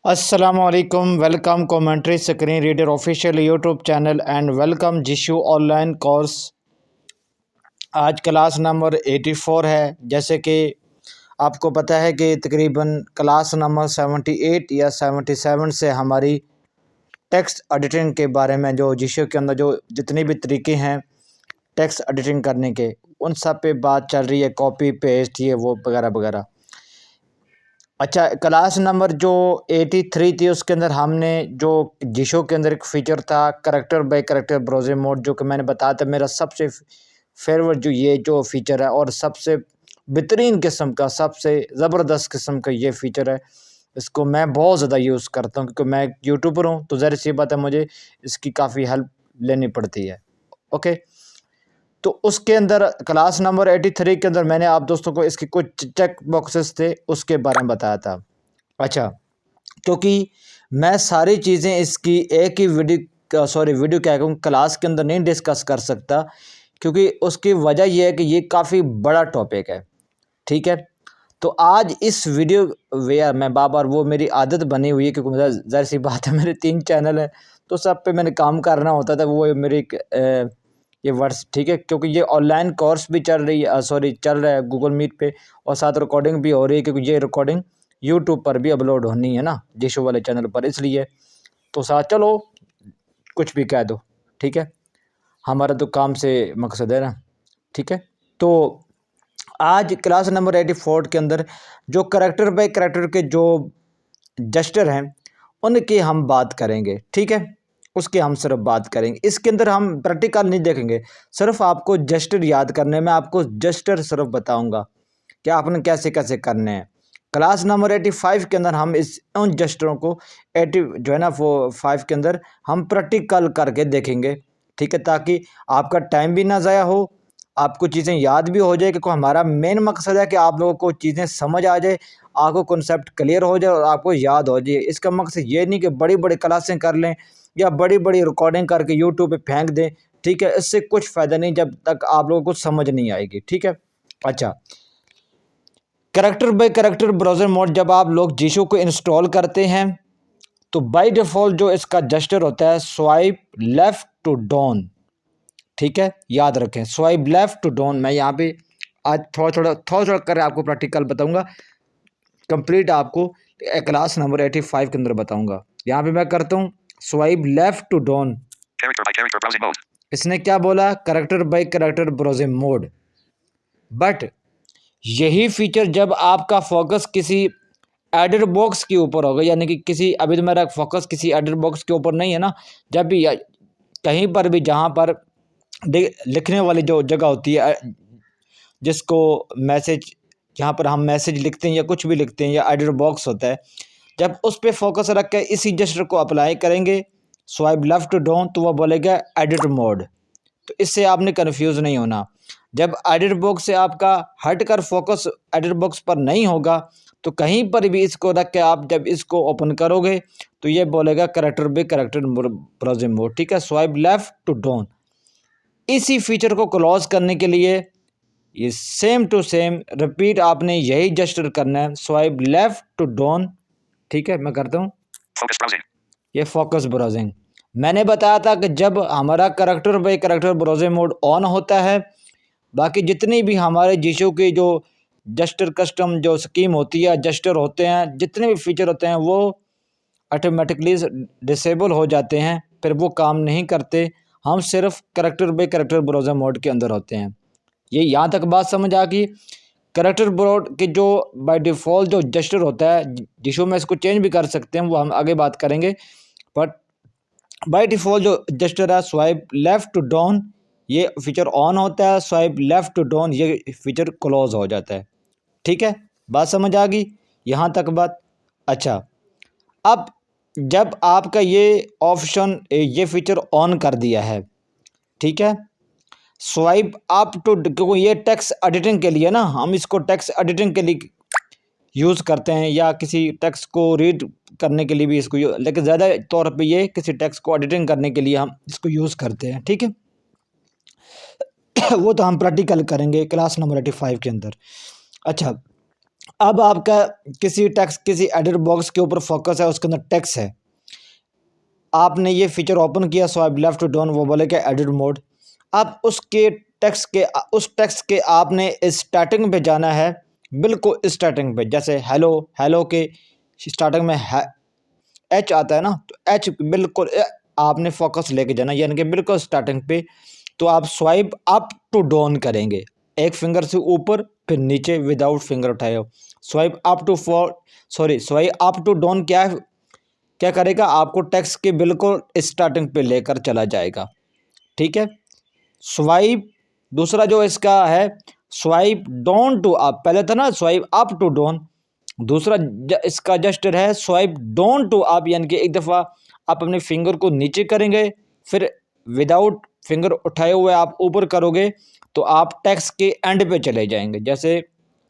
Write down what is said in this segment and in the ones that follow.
Assalamualaikum, welcome commentary screen reader official YouTube channel and welcome Jisshu online course. आज class number 84 है। जैसे कि आपको पता है कि तकरीबन क्लास नंबर 78 या 77 से हमारी टेक्स्ट एडिटिंग के बारे में जो जिशु के अंदर जो जितने भी तरीके हैं टेक्स्ट एडिटिंग करने के, उन सब पे बात चल रही है। कॉपी पेस्ट ये वो वगैरह वगैरह। अच्छा, क्लास नंबर जो 83 थी उसके अंदर हमने जो जिशो के अंदर एक फ़ीचर था character by character browsing mode, जो कि मैंने बताया था मेरा सबसे फेवरेट जो ये जो फ़ीचर है और सबसे बेहतरीन किस्म का, सबसे ज़बरदस्त किस्म का ये फ़ीचर है। इसको मैं बहुत ज़्यादा यूज़ करता हूँ क्योंकि मैं एक यूट्यूबर हूँ, तो ज़ाहिर सी बात है मुझे इसकी काफ़ी हेल्प लेनी पड़ती है। ओके, तो उसके अंदर क्लास नंबर 83 के अंदर मैंने आप दोस्तों को इसके कुछ चेक बॉक्सेस थे उसके बारे में बताया था। अच्छा, क्योंकि मैं सारी चीज़ें इसकी एक ही वीडियो क्या कहूँ क्लास के अंदर नहीं डिस्कस कर सकता, क्योंकि उसकी वजह यह है कि ये काफ़ी बड़ा टॉपिक है। ठीक है, तो आज इस वीडियो वे मैं बार-बार वो मेरी आदत बनी हुई है, क्योंकि मुझे ज़ाहिर-सी बात है मेरे 3 चैनल हैं, तो सब पे मैंने काम करना होता था। वो मेरी ये वर्ड्स ठीक है, क्योंकि ये ऑनलाइन कोर्स भी चल रही है, चल रहा है गूगल मीट पे, और साथ रिकॉर्डिंग भी हो रही है, क्योंकि ये रिकॉर्डिंग यूट्यूब पर भी अपलोड होनी है ना, जिशो वाले चैनल पर, इसलिए। तो साथ चलो कुछ भी कह दो, ठीक है, हमारा तो काम से मकसद है ना। ठीक है, तो आज क्लास नंबर 84 के अंदर जो करैक्टर बाय करैक्टर के जो जस्टर हैं उनकी हम बात करेंगे। ठीक है, उसकी हम सिर्फ बात करेंगे। इसके अंदर हम प्रैक्टिकल नहीं देखेंगे, सिर्फ आपको जस्टर याद करने में आपको जस्टर सिर्फ बताऊंगा कि आपने कैसे कैसे करने हैं। क्लास नंबर 85 के अंदर हम इस उन जस्टरों को 80 जो है ना वो 5 के अंदर हम प्रैक्टिकल करके देखेंगे। ठीक है, ताकि आपका टाइम भी ना ज़ाया हो, आपको चीज़ें याद भी हो जाए, क्योंकि हमारा मेन मकसद है कि आप लोगों को चीज़ें समझ आ जाए, आपको कॉन्सेप्ट क्लियर हो जाए और आपको याद हो जाए। इसका मकसद ये नहीं कि बड़ी बड़ी क्लासें कर लें या बड़ी बड़ी रिकॉर्डिंग करके यूट्यूब पे फेंक दें। ठीक है, इससे कुछ फ़ायदा नहीं जब तक आप लोगों को समझ नहीं आएगी। ठीक है, अच्छा, character by character browser mode जब आप लोग जिशो को इंस्टॉल करते हैं तो बाय डिफ़ॉल्ट जो इसका जस्टर होता है स्वाइप लेफ़्ट टू डाउन। ठीक है, याद रखें, स्वाइप लेफ़्ट टू डाउन। मैं यहाँ पे आज थोड़ा-थोड़ा कर आपको प्रैक्टिकल बताऊँगा, कंप्लीट आपको क्लास नंबर 85 के अंदर बताऊँगा। यहाँ पे मैं करता हूँ swipe left to down. Character by character browsing mode. इसने क्या बोला? Character by character browsing mode. But यही फीचर जब आपका फोकस किसी एडिट बॉक्स के ऊपर होगा, यानी कि किसी, अभी तो मेरा फोकस किसी एडिट बॉक्स के ऊपर नहीं है ना, जब भी कहीं पर भी जहाँ पर लिखने वाली जो जगह होती है, जिसको मैसेज, जहाँ पर हम मैसेज लिखते हैं या कुछ भी लिखते हैं, या एडिट बॉक्स होता है, जब उस पर फोकस रख के इसी जेस्चर को अप्लाई करेंगे स्वाइप लेफ्ट टू डाउन, तो वह बोलेगा एडिट मोड। तो इससे आपने कन्फ्यूज़ नहीं होना। जब एडिट बॉक्स से आपका हट कर फोकस एडिट बॉक्स पर नहीं होगा, तो कहीं पर भी इसको रख के आप जब इसको ओपन करोगे तो ये बोलेगा character by character browsing mode. ठीक है, स्वाइप लेफ्ट टू डाउन। इसी फीचर को क्लोज करने के लिए ये सेम टू सेम रिपीट आपने यही जेस्चर करना है, स्वाइप लेफ्ट टू डाउन। ठीक है, मैं करता हूँ फोकस ब्राउजिंग। ये फोकस ब्राउजिंग मैंने बताया था कि जब हमारा character by character browsing mode on होता है, बाकी जितनी भी हमारे जिशो की जो जस्टर कस्टम जो स्कीम होती है, जस्टर होते हैं, जितने भी फीचर होते हैं वो ऑटोमेटिकली डिसेबल हो जाते हैं, फिर वो काम नहीं करते। हम सिर्फ character by character browser mode के अंदर होते हैं। ये यहाँ तक बात समझ आ गई। करैक्टर बोर्ड के जो बाय डिफ़ॉल्ट जो जस्टर होता है, जिसको में इसको चेंज भी कर सकते हैं, वो हम आगे बात करेंगे। बट बाय डिफ़ॉल्ट जो जस्टर है स्वाइप लेफ़्ट टू डाउन, ये फीचर ऑन होता है, स्वाइप लेफ़्ट टू डाउन ये फीचर क्लोज हो जाता है। ठीक है, बात समझ आ गई यहाँ तक बात। अच्छा, अब जब आपका ये ऑप्शन ये फीचर ऑन कर दिया है, ठीक है, स्वाइप अप टू, क्योंकि ये टेक्स्ट एडिटिंग के लिए ना, हम इसको टेक्स्ट एडिटिंग के लिए यूज़ करते हैं, या किसी टेक्स्ट को रीड करने के लिए भी इसको लेकिन ज़्यादा तौर पे ये किसी टेक्स्ट को एडिटिंग करने के लिए हम इसको यूज़ करते हैं। ठीक है, वो तो हम प्रैक्टिकल करेंगे क्लास नंबर 85 के अंदर। अच्छा, अब आपका किसी टेक्स्ट किसी एडिट बॉक्स के ऊपर फोकस है, उसके अंदर टेक्स्ट है, आपने ये फीचर ओपन किया, स्वाइप लेफ्ट टू डाउन, वो बोलेगा एडिट मोड। अब उस टेक्स्ट के आपने स्टार्टिंग पे जाना है, बिल्कुल स्टार्टिंग पे, जैसे हेलो, हेलो के स्टार्टिंग में एच आता है ना, तो एच बिल्कुल आपने फोकस लेके जाना, यानी कि बिल्कुल स्टार्टिंग पे। तो आप स्वाइप अप टू डाउन करेंगे, एक फिंगर से ऊपर फिर नीचे विदाउट फिंगर उठाए हो। स्वाइप अप टू डाउन क्या करेगा, आपको टेक्स्ट के बिल्कुल स्टार्टिंग पे लेकर चला जाएगा। ठीक है। स्वाइप दूसरा जो इसका है, स्वाइप डाउन टू अप, पहले था ना स्वाइप अप टू डाउन, दूसरा इसका जस्टर है स्वाइप डाउन टू अप, यानी कि एक दफ़ा आप अपने फिंगर को नीचे करेंगे, फिर विदाउट फिंगर उठाए हुए आप ऊपर करोगे, तो आप टेक्स्ट के एंड पे चले जाएंगे। जैसे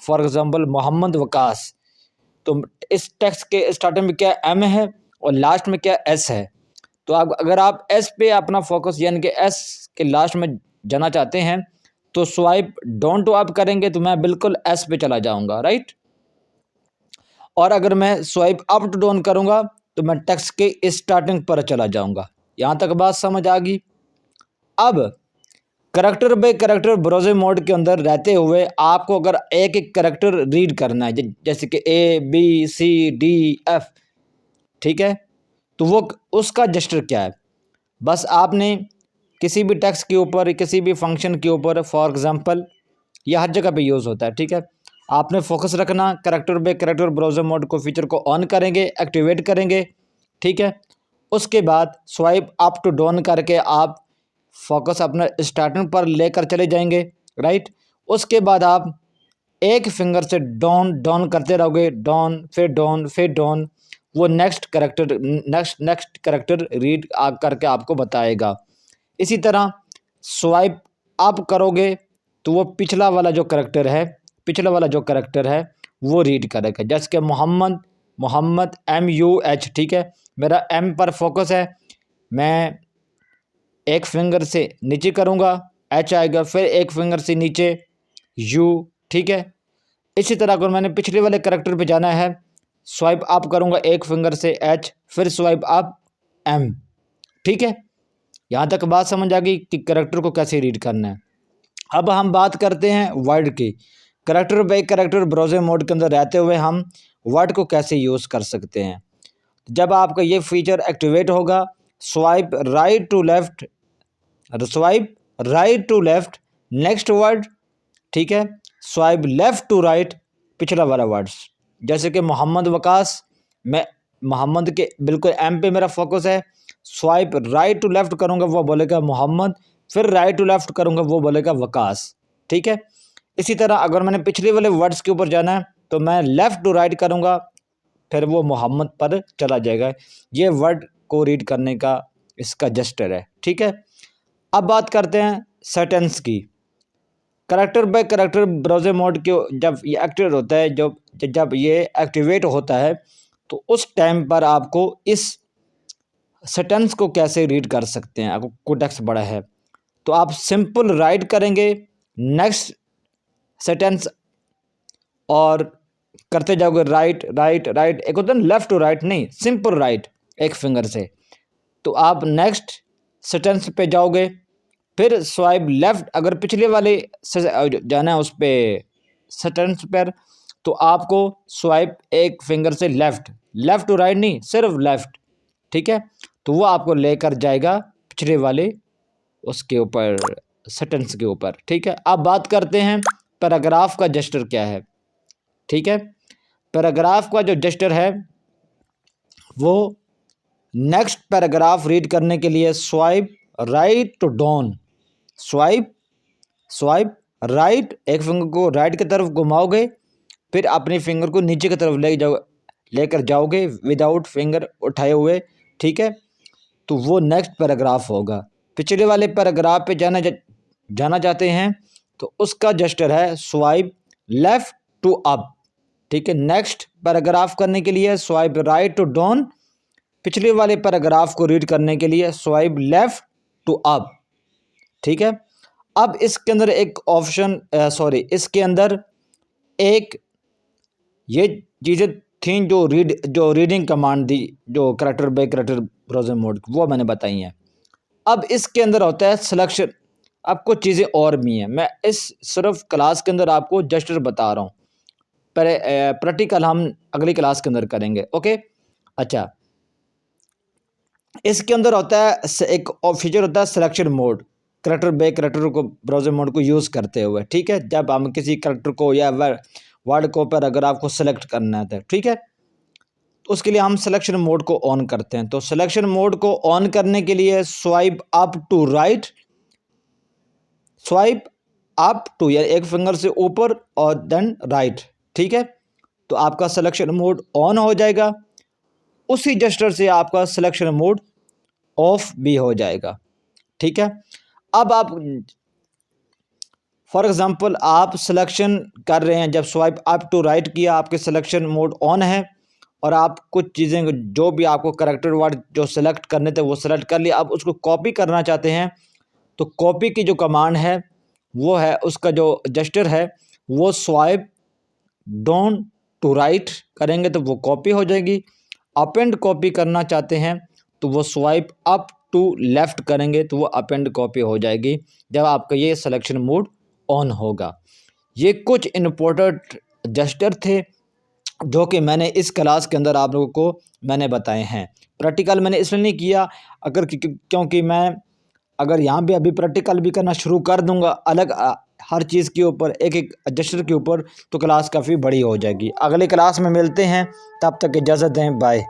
फॉर एग्जांपल मोहम्मद वकास, तो इस टेक्स्ट के स्टार्टिंग में क्या एम है और लास्ट में क्या एस है, तो अगर आप एस पे अपना फोकस यानी कि एस के लास्ट में जाना चाहते हैं, तो स्वाइप डाउन टू अप करेंगे तो मैं बिल्कुल एस पे चला जाऊंगा, राइट। और अगर मैं स्वाइप अप टू डाउन करूंगा तो मैं टेक्स्ट के स्टार्टिंग पर चला जाऊंगा। यहां तक बात समझ आ गई। अब character by character browser mode के अंदर रहते हुए आपको अगर एक एक करैक्टर रीड करना है, जैसे कि A B C D F, ठीक है, तो वो उसका जस्टर क्या है, बस आपने किसी भी टेक्स्ट के ऊपर किसी भी फंक्शन के ऊपर, फॉर एग्जांपल यह हर जगह पे यूज़ होता है, ठीक है, आपने फोकस रखना, character by character browser mode को फीचर को ऑन करेंगे, एक्टिवेट करेंगे, ठीक है। उसके बाद स्वाइप अप टू डाउन करके आप फोकस अपना स्टार्टिंग पर लेकर चले जाएंगे, राइट। उसके बाद आप एक फिंगर से डाउन डाउन करते रहोगे, डाउन फिर डाउन, वो नेक्स्ट करेक्टर रीड करके आपको बताएगा। इसी तरह स्वाइप अप करोगे तो वो पिछला वाला जो करेक्टर है वो रीड करेगा, जैसे कि मोहम्मद MUH, ठीक है, मेरा एम पर फोकस है, मैं एक फिंगर से नीचे करूँगा, एच आएगा, फिर एक फिंगर से नीचे यू, ठीक है। इसी तरह अगर मैंने पिछले वाले करेक्टर पे जाना है, स्वाइप अप करूँगा एक फिंगर से एच, फिर स्वाइप अप एम, ठीक है। यहाँ तक बात समझ आ गई कि करेक्टर को कैसे रीड करना है। अब हम बात करते हैं वर्ड की। Character by character browser mode के अंदर रहते हुए हम वर्ड को कैसे यूज़ कर सकते हैं। जब आपका ये फीचर एक्टिवेट होगा, swipe right to left next word, ठीक है, स्वाइप लेफ्ट टू राइट पिछला वाला वर्ड्स, जैसे कि मोहम्मद वकास, मैं मोहम्मद के बिल्कुल एम पे मेरा फोकस है, स्वाइप राइट टू लेफ्ट करूँगा वो बोलेगा मोहम्मद, फिर राइट टू लेफ्ट करूँगा वो बोलेगा वकास, ठीक है। इसी तरह अगर मैंने पिछले वाले वर्ड्स के ऊपर जाना है तो मैं लेफ़्ट टू राइट करूँगा, फिर वो मोहम्मद पर चला जाएगा। ये वर्ड को रीड करने का इसका जस्टर है, ठीक है। अब बात करते हैं सेंटेंस की। Character by character browser mode के जब ये एक्टिवेट होता है, जब ये एक्टिवेट होता है, तो उस टाइम पर आपको इस सेंटेंस को कैसे रीड कर सकते हैं। आपको कोटेक्स्ट बड़ा है तो आप सिंपल राइट करेंगे नेक्स्ट सेंटेंस और करते जाओगे राइट राइट राइट, एक होता है लेफ्ट टू राइट, नहीं सिंपल राइट एक फिंगर से, तो आप नेक्स्ट सेंटेंस पे जाओगे, फिर स्वाइप लेफ्ट, अगर पिछले वाले से जाना है उस पर सेंटेंस पर, तो आपको स्वाइप एक फिंगर से लेफ्ट टू राइट नहीं, सिर्फ लेफ्ट, ठीक है, तो वो आपको लेकर जाएगा पिछले वाले उसके ऊपर सेंटेंस के ऊपर, ठीक है। अब बात करते हैं पैराग्राफ का जस्टर क्या है, ठीक है। पैराग्राफ का जो जस्टर है वो नेक्स्ट पैराग्राफ रीड करने के लिए swipe right to down, swipe right, एक फिंगर को राइट की तरफ घुमाओगे, फिर अपनी फिंगर को नीचे की तरफ लेकर जाओगे विदाउट फिंगर उठाए हुए, ठीक है, तो वो नेक्स्ट पैराग्राफ होगा। पिछले वाले पैराग्राफ पे जाना चाहते हैं तो उसका जस्टर है स्वाइप लेफ्ट टू अप, ठीक है। नेक्स्ट पैराग्राफ करने के लिए स्वाइप राइट टू डाउन, पिछले वाले पैराग्राफ को रीड करने के लिए स्वाइप लेफ्ट टू अप, ठीक है। अब इसके अंदर एक ऑप्शन इसके अंदर एक ये चीज़ें थी जो रीडिंग कमांड दी, जो character by character browser mode, वो मैंने बताई हैं। अब इसके अंदर होता है सिलेक्शन। अब कुछ चीज़ें और भी हैं, मैं इस सिर्फ क्लास के अंदर आपको जस्ट बता रहा हूँ, पर प्रैक्टिकल हम अगली क्लास के अंदर करेंगे। ओके, अच्छा, इसके अंदर होता है एक और फीचर होता है selection mode, character by character को ब्राउज़र मोड को यूज़ करते हुए। ठीक है, जब हम किसी करैक्टर को या वर्ड को पर अगर आपको सेलेक्ट करना है तो ठीक है, तो उसके लिए हम सिलेक्शन मोड को ऑन करते हैं। तो सिलेक्शन मोड को ऑन करने के लिए swipe up to right, swipe up to या एक फिंगर से ऊपर और देन राइट। ठीक है, तो आपका सिलेक्शन मोड ऑन हो जाएगा। उसी जेस्चर से आपका सिलेक्शन मोड ऑफ भी हो जाएगा। ठीक है, अब आप फॉर एग्जांपल आप सिलेक्शन कर रहे हैं, जब स्वाइप अप टू राइट किया आपके सिलेक्शन मोड ऑन है और आप कुछ चीज़ें जो भी आपको करैक्टर वर्ड जो सेलेक्ट करने थे वो सेलेक्ट कर लिया, आप उसको कॉपी करना चाहते हैं, तो कॉपी की जो कमांड है वो है, उसका जो जेस्चर है वो स्वाइप डाउन टू राइट करेंगे तो वो कॉपी हो जाएगी। अपेंड कॉपी करना चाहते हैं तो वो स्वाइप अप टू लेफ़्ट करेंगे तो वो अपेंड कॉपी हो जाएगी जब आपका ये सिलेक्शन मोड ऑन होगा। ये कुछ इम्पोर्टेंट जेस्चर थे जो कि मैंने इस क्लास के अंदर आप लोगों को मैंने बताए हैं। प्रैक्टिकल मैंने इसलिए नहीं किया क्योंकि मैं अगर यहाँ पे अभी प्रैक्टिकल भी करना शुरू कर दूंगा अलग हर चीज़ के ऊपर एक एक जेस्चर के ऊपर, तो क्लास काफ़ी बड़ी हो जाएगी। अगली क्लास में मिलते हैं, तब तक इजाज़त दें, बाय।